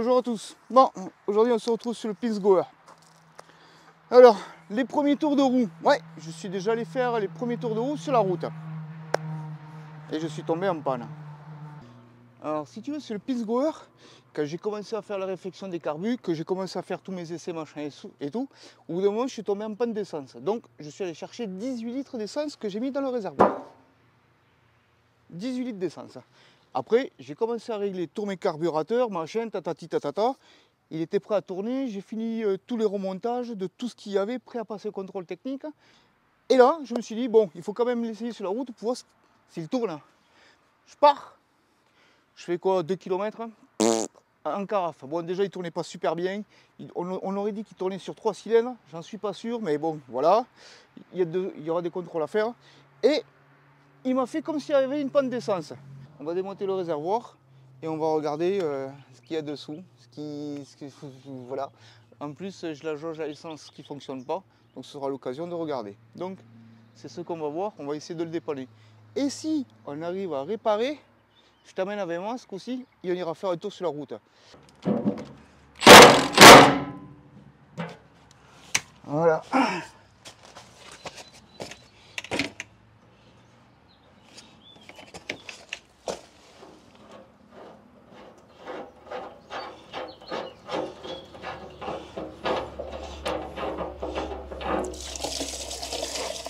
Bonjour à tous. Bon, aujourd'hui on se retrouve sur le Pils-Goer. Alors, les premiers tours de roue. Ouais, je suis déjà allé faire les premiers tours de roue sur la route. Et je suis tombé en panne. Alors, si tu veux, sur le Pils-Goer, quand j'ai commencé à faire la réflexion des carbus, que j'ai commencé à faire tous mes essais, machin et tout, au bout d'un moment, je suis tombé en panne d'essence. Donc, je suis allé chercher 18 litres d'essence que j'ai mis dans le réservoir. 18 litres d'essence. Après, j'ai commencé à régler tous mes carburateurs, machin, tatati tatata. Il était prêt à tourner, j'ai fini tous les remontages de tout ce qu'il y avait, prêt à passer au contrôle technique. Et là, je me suis dit, bon, il faut quand même l'essayer sur la route pour voir s'il tourne. Je pars, je fais quoi, 2 km en carafe. Bon, déjà, il ne tournait pas super bien. On aurait dit qu'il tournait sur 3 cylindres, j'en suis pas sûr, mais bon, voilà. Il y aura des contrôles à faire. Et il m'a fait comme s'il y avait une panne d'essence. On va démonter le réservoir et on va regarder ce qu'il y a dessous. Voilà. En plus, j'ai la jauge à essence qui ne fonctionne pas, donc ce sera l'occasion de regarder. Donc, c'est ce qu'on va voir, on va essayer de le dépanner. Et si on arrive à réparer, je t'amène avec moi ce coup-ci et on ira faire un tour sur la route. Voilà.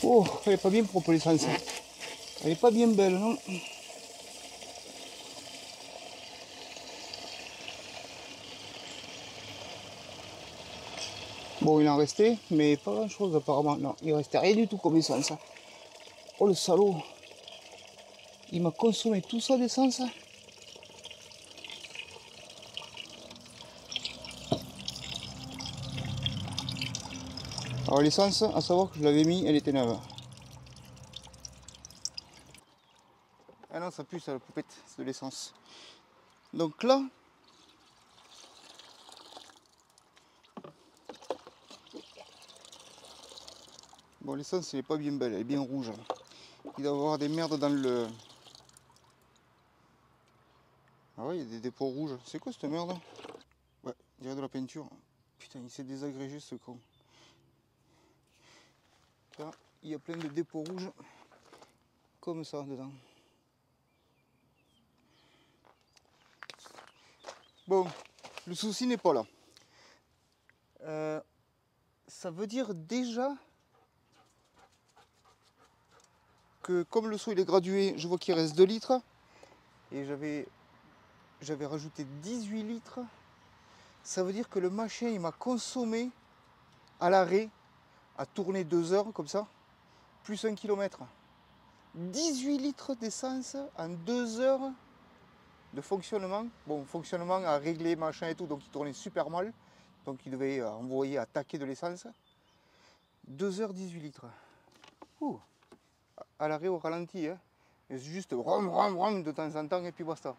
Oh, elle est pas bien propre l'essence. Elle est pas bien belle, non? Bon, il en restait, mais pas grand chose apparemment. Non, il restait rien du tout comme essence. Oh le salaud! Il m'a consommé tout ça d'essence. Alors l'essence, à savoir que je l'avais mis, elle était neuve. Ah non, ça pue ça, la poupette, c'est de l'essence. Donc là, bon, l'essence elle est pas bien belle, elle est bien rouge. Il doit y avoir des merdes dans le... Ah ouais, il y a des dépôts rouges. C'est quoi cette merde? Ouais, il dirait de la peinture. Putain, il s'est désagrégé ce con. Là, il y a plein de dépôts rouges comme ça dedans. Bon, le souci n'est pas là. Ça veut dire déjà que comme le seau il est gradué, je vois qu'il reste 2 litres. Et j'avais rajouté 18 litres. Ça veut dire que le machin il m'a consommé à l'arrêt, à tourner 2 heures comme ça, plus 1 km. 18 litres d'essence en 2 heures de fonctionnement. Bon, fonctionnement à régler, machin et tout, donc il tournait super mal. Donc il devait envoyer attaquer de l'essence. 2 heures 18 litres. Ouh. À l'arrêt au ralenti, hein. Et juste rom rom rom de temps en temps et puis basta.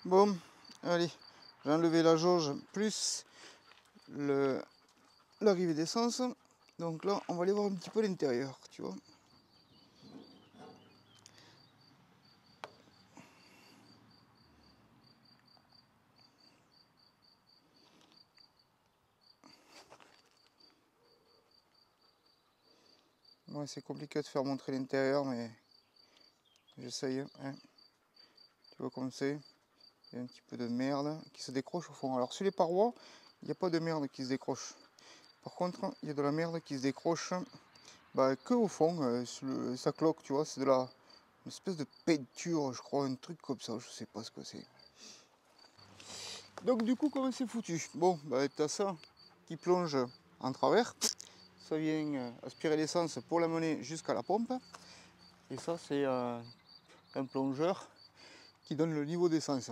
Bon, allez, j'ai enlevé la jauge plus l'arrivée d'essence. Donc là, on va aller voir un petit peu l'intérieur, tu vois. Ouais, c'est compliqué de faire montrer l'intérieur, mais j'essaye. Hein. Tu vois comme c'est. Il y a un petit peu de merde qui se décroche au fond. Alors sur les parois, il n'y a pas de merde qui se décroche. Par contre, il y a de la merde qui se décroche que au fond, sur sa cloque, tu vois. C'est de la une espèce de peinture, je crois, un truc comme ça. Je sais pas ce que c'est. Donc du coup, comment c'est foutu? Bon, tu as ça qui plonge en travers. Ça vient aspirer l'essence pour l'amener jusqu'à la pompe. Et ça, c'est un plongeur qui donne le niveau d'essence.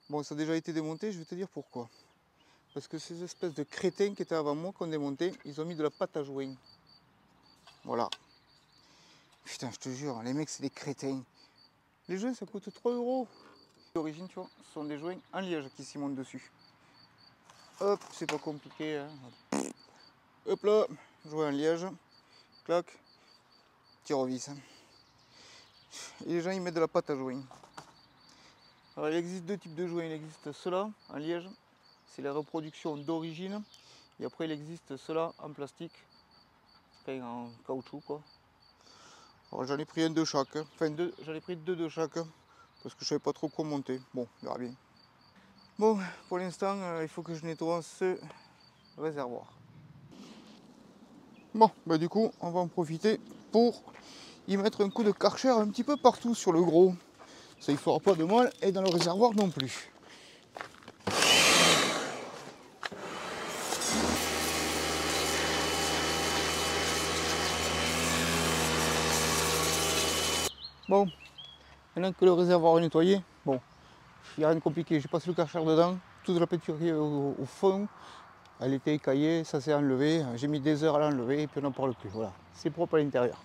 Bon, ça a déjà été démonté, je vais te dire pourquoi. Parce que ces espèces de crétins qui étaient avant moi, qu'on démontait, ils ont mis de la pâte à joint. Voilà. Putain, je te jure, les mecs, c'est des crétins. Les joints, ça coûte 3 €. D'origine, tu vois, ce sont des joints en liège qui s'y montent dessus. Hop, c'est pas compliqué. Hein. Hop là, joint en liège. Clac, tire au vis. Et les gens, ils mettent de la pâte à joint. Alors, il existe deux types de joints. Il existe ceux-là en liège, c'est la reproduction d'origine. Et après, il existe ceux-là en plastique, enfin en caoutchouc quoi. Alors j'en ai pris un de chaque, enfin j'en ai pris deux de chaque, parce que je savais pas trop quoi monter. Bon, on verra bien. Bon, pour l'instant, il faut que je nettoie ce réservoir. Bon, bah du coup, on va en profiter pour y mettre un coup de Karcher un petit peu partout sur le gros. Ça, il fera pas de mal, et dans le réservoir non plus. Bon, maintenant que le réservoir est nettoyé, bon, il n'y a rien de compliqué. J'ai passé le Karcher dedans, toute la peinture qui est au fond, elle était écaillée, ça s'est enlevé. J'ai mis des heures à l'enlever et puis on n'en parle plus. Voilà, c'est propre à l'intérieur.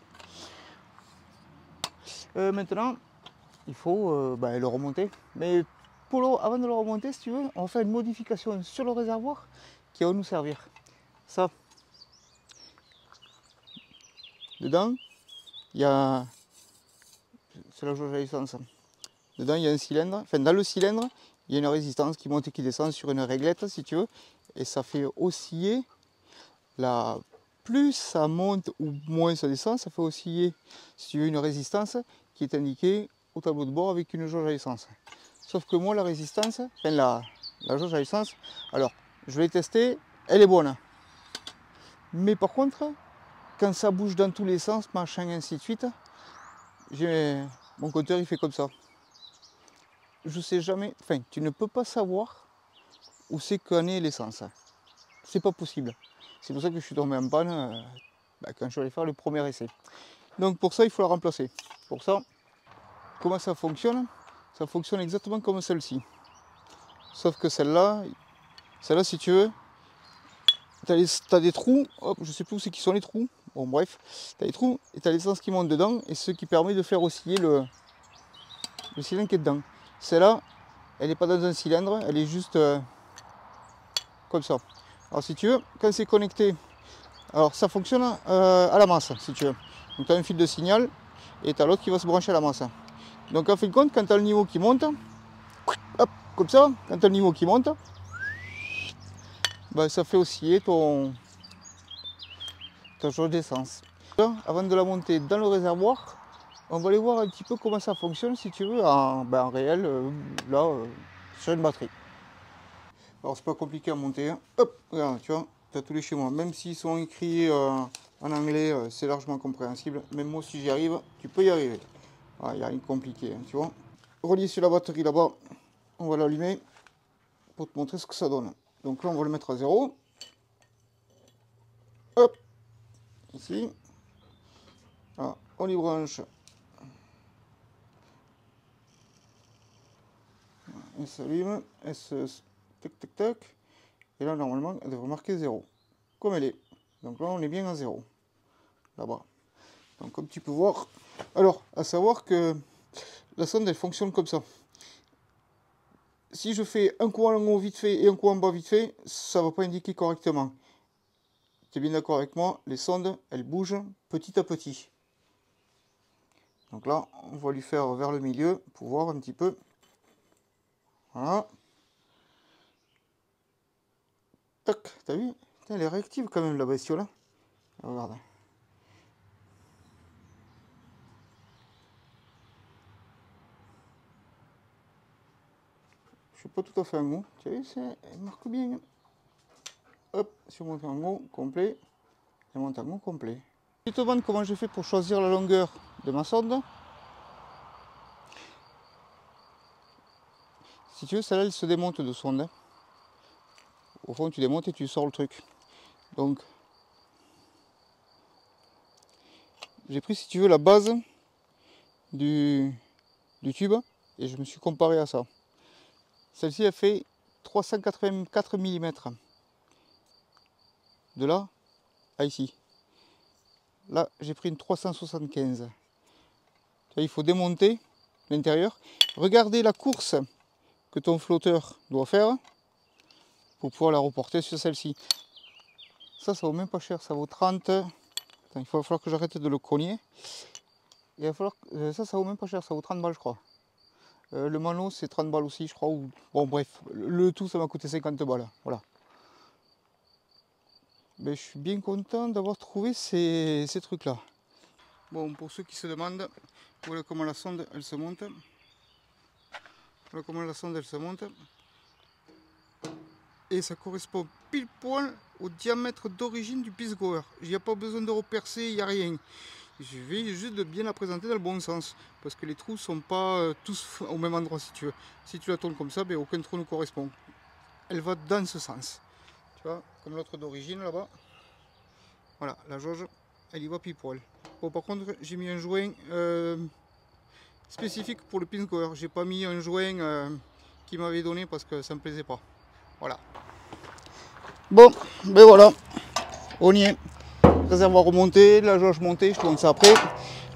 Maintenant, il faut le remonter. Mais avant de le remonter, si tu veux, on va faire une modification sur le réservoir qui va nous servir. Ça, dedans, il y a, c'est la jauge à essence. Dedans, il y a un cylindre. Enfin, dans le cylindre, il y a une résistance qui monte et qui descend sur une réglette, si tu veux. Et ça fait osciller la... Plus ça monte ou moins ça descend, ça fait osciller, si tu veux, une résistance qui est indiquée au tableau de bord avec une jauge à essence. Sauf que moi, la résistance, enfin la jauge à essence, alors, je l'ai testée, elle est bonne. Mais par contre, quand ça bouge dans tous les sens, machin, ainsi de suite, mon compteur, il fait comme ça. Je sais jamais, enfin, tu ne peux pas savoir où c'est qu'en est l'essence. C'est pas possible. C'est pour ça que je suis tombé en panne quand je suis allé faire le premier essai. Donc pour ça, il faut la remplacer. Pour ça, comment ça fonctionne? Ça fonctionne exactement comme celle-ci. Sauf que celle-là, si tu veux, tu as des trous, hop, je sais plus où c'est qui sont les trous. Bon bref, tu as des trous et tu as l'essence qui monte dedans et ce qui permet de faire osciller le cylindre qui est dedans. Celle-là, elle n'est pas dans un cylindre, elle est juste comme ça. Alors si tu veux, quand c'est connecté, alors ça fonctionne à la masse si tu veux. Donc tu as un fil de signal et tu as l'autre qui va se brancher à la masse. Donc en fin de compte, quand tu as le niveau qui monte, hop, comme ça, quand tu as le niveau qui monte, ben, ça fait osciller ta jauge d'essence. Avant de la monter dans le réservoir, on va aller voir un petit peu comment ça fonctionne si tu veux en réel, sur une batterie. Alors c'est pas compliqué à monter, hein. Hop, regarde, tu vois, tu as tous les schémas, même s'ils sont écrits en anglais, c'est largement compréhensible. Même moi si j'y arrive, tu peux y arriver. Il n'y a rien de compliqué, hein, tu vois. Relié sur la batterie là-bas, on va l'allumer pour te montrer ce que ça donne. Donc là on va le mettre à 0. Hop, ici. Voilà, on y branche. Elle s'allume, elle se... tac tac tac. Et là normalement elle devrait marquer 0. Comme elle est. Donc là on est bien à 0. Là-bas. Donc comme tu peux voir. Alors, à savoir que la sonde elle fonctionne comme ça. Si je fais un coup en haut vite fait et un coup en bas vite fait, ça ne va pas indiquer correctement. Tu es bien d'accord avec moi, les sondes, elles bougent petit à petit. Donc là, on va lui faire vers le milieu pour voir un petit peu. Voilà. Tac, t'as vu? Elle est réactive quand même la bestiole. Regarde. Je suis pas tout à fait en haut. Tu as vu, elle marque bien. Hop, si on monte en haut, complet. Elle monte en haut, complet. Je te demande comment j'ai fait pour choisir la longueur de ma sonde. Si tu veux, celle-là, elle se démonte de sonde. Au fond, tu démontes et tu sors le truc. Donc, j'ai pris, si tu veux, la base du tube et je me suis comparé à ça. Celle-ci, elle fait 384 mm. De là à ici. Là, j'ai pris une 375. Il faut démonter l'intérieur. Regardez la course que ton flotteur doit faire pour pouvoir la reporter sur celle-ci. Ça vaut même pas cher, ça vaut 30. Attends, il va falloir que j'arrête de le cogner. Il va falloir ça vaut même pas cher, ça vaut 30 balles je crois. Le manot c'est 30 balles aussi je crois. Bon bref, le tout ça m'a coûté 50 balles. Voilà. Mais je suis bien content d'avoir trouvé ces trucs là. Bon, pour ceux qui se demandent, voilà comment la sonde elle se monte. Voilà comment la sonde elle se monte. Et ça correspond pile poil au diamètre d'origine du piece goer. Il n'y a pas besoin de repercer, il n'y a rien. Je vais juste de bien la présenter dans le bon sens. Parce que les trous ne sont pas tous au même endroit si tu veux. Si tu la tournes comme ça, ben, aucun trou ne correspond. Elle va dans ce sens. Tu vois, comme l'autre d'origine là-bas. Voilà, la jauge, elle y va pile poil. Bon, par contre, j'ai mis un joint spécifique pour le piece goer. J'ai pas mis un joint qui m'avait donné parce que ça me plaisait pas. Voilà. Bon, ben voilà, on y est. Réservoir remonté, la jauge montée, je tourne ça après.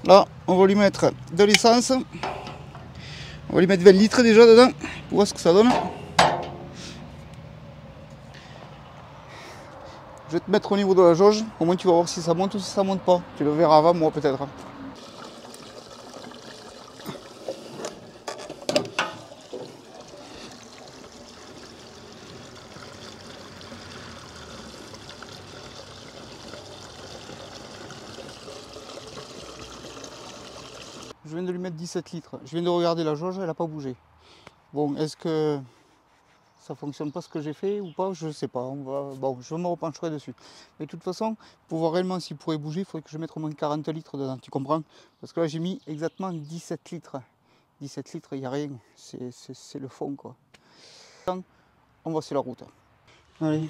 Là, on va lui mettre de l'essence. On va lui mettre 20 litres déjà dedans, pour voir ce que ça donne. Je vais te mettre au niveau de la jauge, au moins tu vas voir si ça monte ou si ça monte pas. Tu le verras avant moi peut-être. Je viens de lui mettre 17 litres. Je viens de regarder la jauge, elle n'a pas bougé. Bon, est-ce que ça fonctionne pas ce que j'ai fait ou pas? Je sais pas. Bon, je me repencherai dessus. Mais de toute façon, pour voir réellement s'il pourrait bouger, il faudrait que je mette au moins 40 litres dedans. Tu comprends? Parce que là, j'ai mis exactement 17 litres. 17 litres, il n'y a rien. C'est le fond, quoi. On va sur la route. Allez.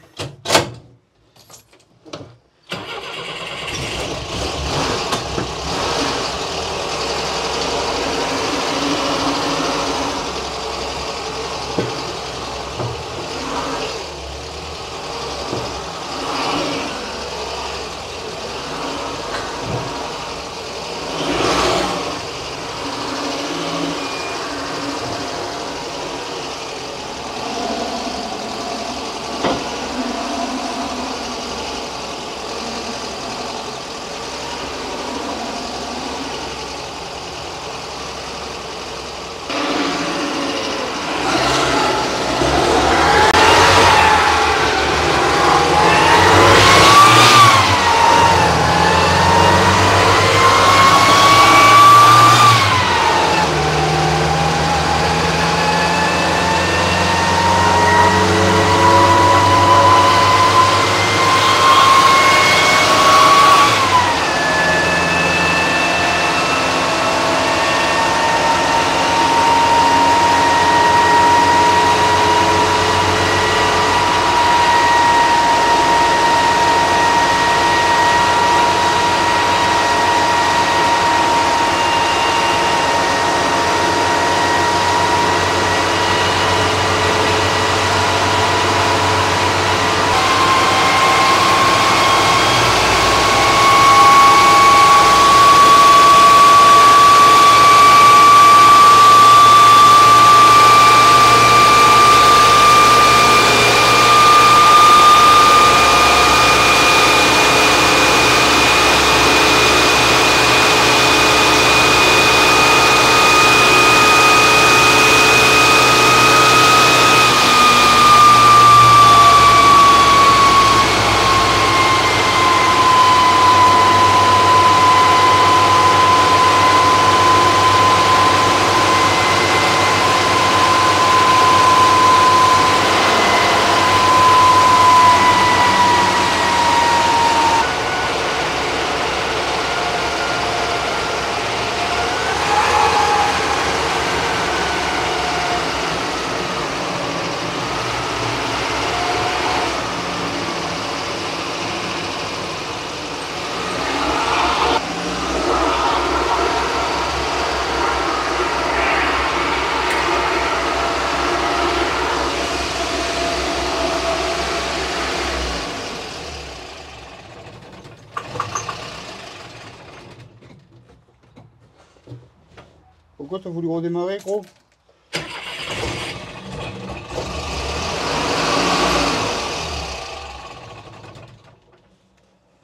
Pourquoi tu as voulu redémarrer, gros?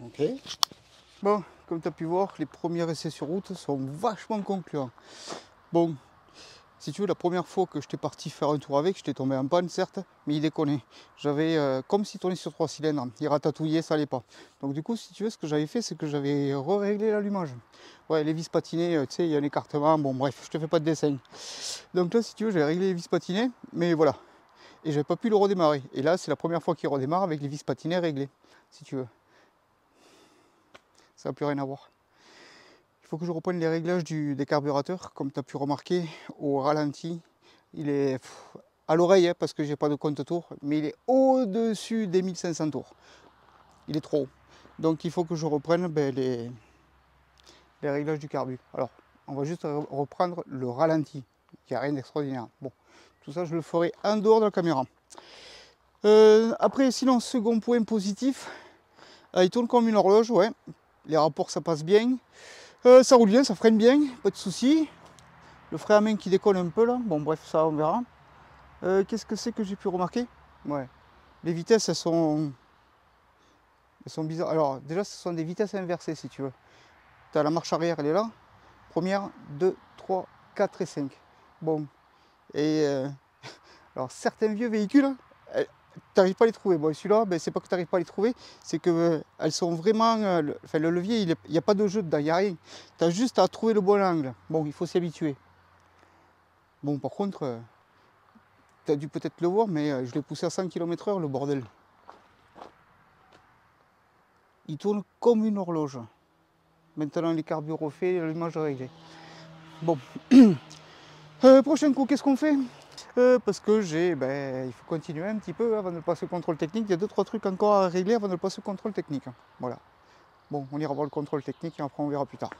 Ok. Bon, comme tu as pu voir, les premiers essais sur route sont vachement concluants. Bon, si tu veux, la première fois que j'étais parti faire un tour avec, j'étais tombé en panne, certes, mais il déconnait. J'avais comme s'il tournait sur 3 cylindres, il ratatouillait, ça allait pas. Donc du coup, si tu veux, ce que j'avais fait, c'est que j'avais réglé l'allumage. Ouais, les vis patinées, tu sais, il y a un écartement, bon bref, je te fais pas de dessin. Donc là, si tu veux, j'ai réglé les vis patinées, mais voilà. Et j'avais pas pu le redémarrer. Et là, c'est la première fois qu'il redémarre avec les vis patinées réglées, si tu veux. Ça n'a plus rien à voir. Il faut que je reprenne les réglages des carburateurs. Comme tu as pu remarquer, au ralenti, il est à l'oreille, hein, parce que j'ai pas de compte tour, mais il est au-dessus des 1500 tours. Il est trop haut. Donc il faut que je reprenne les réglages du carbu. Alors, on va juste reprendre le ralenti. Il n'y a rien d'extraordinaire. Bon, tout ça, je le ferai en dehors de la caméra. Après, sinon, second point positif, il tourne comme une horloge, ouais. Les rapports, ça passe bien. Ça roule bien, ça freine bien, pas de soucis. Le frein à main qui décolle un peu là, bon bref, ça on verra. Qu'est-ce que c'est que j'ai pu remarquer? Ouais, les vitesses elles sont bizarres. Alors déjà ce sont des vitesses inversées si tu veux. Tu as la marche arrière, elle est là. Première, 2, 3, 4 et 5. Bon, et alors certains vieux véhicules, tu n'arrives pas à les trouver. Bon, celui-là, ben, c'est pas que tu n'arrives pas à les trouver, c'est que elles sont vraiment. Le levier, il n'y a pas de jeu dedans, il n'y a rien. Tu as juste à trouver le bon angle. Bon, il faut s'y habituer. Bon, par contre, tu as dû peut-être le voir, mais je l'ai poussé à 100 km/h, le bordel. Il tourne comme une horloge. Maintenant, les carburants faits, l'allumage réglé. Bon. Prochain coup, qu'est-ce qu'on fait? Parce que il faut continuer un petit peu avant de le passer au contrôle technique. Il y a 2-3 trucs encore à régler avant de le passer au contrôle technique. Voilà. Bon, on ira voir le contrôle technique et après on verra plus tard.